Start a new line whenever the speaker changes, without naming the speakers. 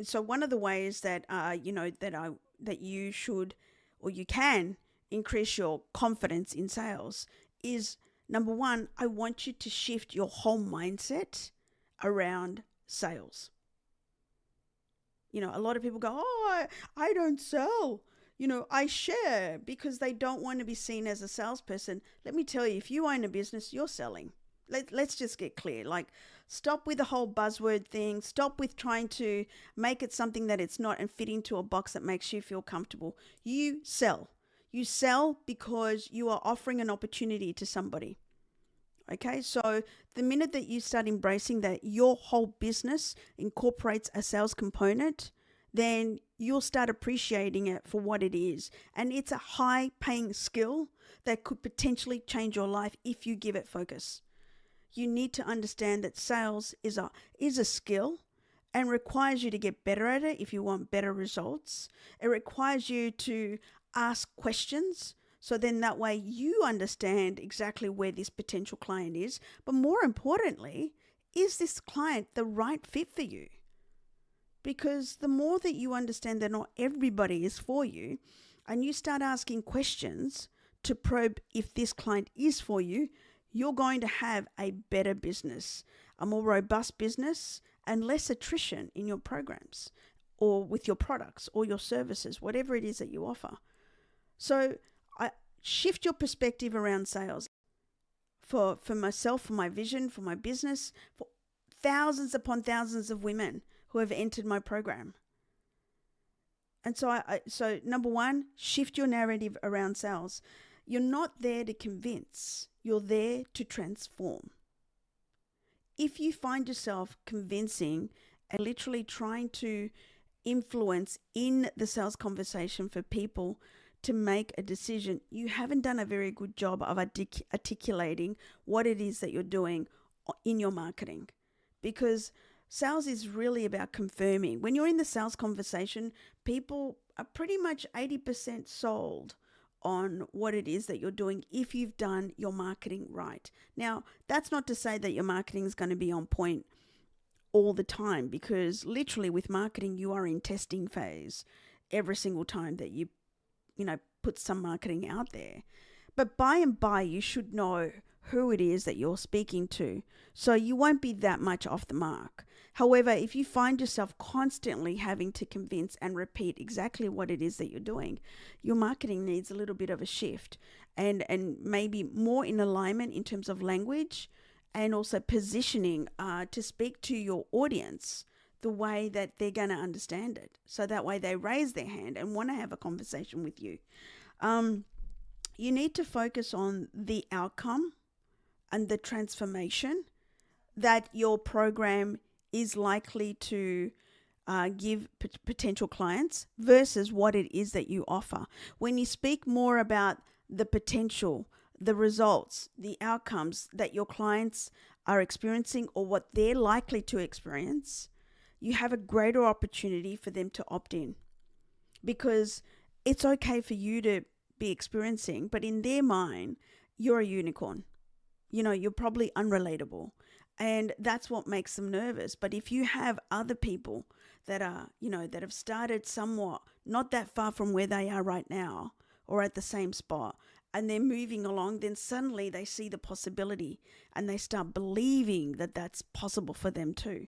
so one of the ways that that you should or you can increase your confidence in sales is, number one, I want you to shift your whole mindset around sales. A lot of people go, "Oh, I don't sell. I share," because they don't want to be seen as a salesperson. Let me tell you, if you own a business, you're selling. Let's just get clear. Like, stop with the whole buzzword thing. Stop with trying to make it something that it's not and fit into a box that makes you feel comfortable. You sell. You sell because you are offering an opportunity to somebody. Okay, so the minute that you start embracing that your whole business incorporates a sales component, then you'll start appreciating it for what it is. And it's a high paying skill that could potentially change your life if you give it focus. You need to understand that sales is a skill and requires you to get better at it if you want better results. It requires you to ask questions, so then that way you understand exactly where this potential client is. But more importantly, is this client the right fit for you? Because the more that you understand that not everybody is for you, and you start asking questions to probe if this client is for you, you're going to have a better business, a more robust business, and less attrition in your programs or with your products or your services, whatever it is that you offer. So shift your perspective around sales. For myself, for my vision, for my business, for thousands upon thousands of women who have entered my program. And so number one, shift your narrative around sales. You're not there to convince, you're there to transform. If you find yourself convincing and literally trying to influence in the sales conversation for people to make a decision, you haven't done a very good job of articulating what it is that you're doing in your marketing. Because sales is really about confirming. When you're in the sales conversation, people are pretty much 80% sold on what it is that you're doing if you've done your marketing right. Now, that's not to say that your marketing is going to be on point all the time, because literally with marketing, you are in testing phase every single time that you put some marketing out there. But by and by, you should know who it is that you're speaking to, so you won't be that much off the mark. However, if you find yourself constantly having to convince and repeat exactly what it is that you're doing, your marketing needs a little bit of a shift and maybe more in alignment in terms of language and also positioning to speak to your audience the way that they're going to understand it. So that way they raise their hand and want to have a conversation with you. You need to focus on the outcome and the transformation that your program is likely to give potential clients versus what it is that you offer. When you speak more about the potential, the results, the outcomes that your clients are experiencing or what they're likely to experience, you have a greater opportunity for them to opt in. Because it's okay for you to be experiencing, but in their mind, you're a unicorn. You're probably unrelatable. And that's what makes them nervous. But if you have other people that are, that have started somewhat not that far from where they are right now or at the same spot, and they're moving along, then suddenly they see the possibility and they start believing that that's possible for them too.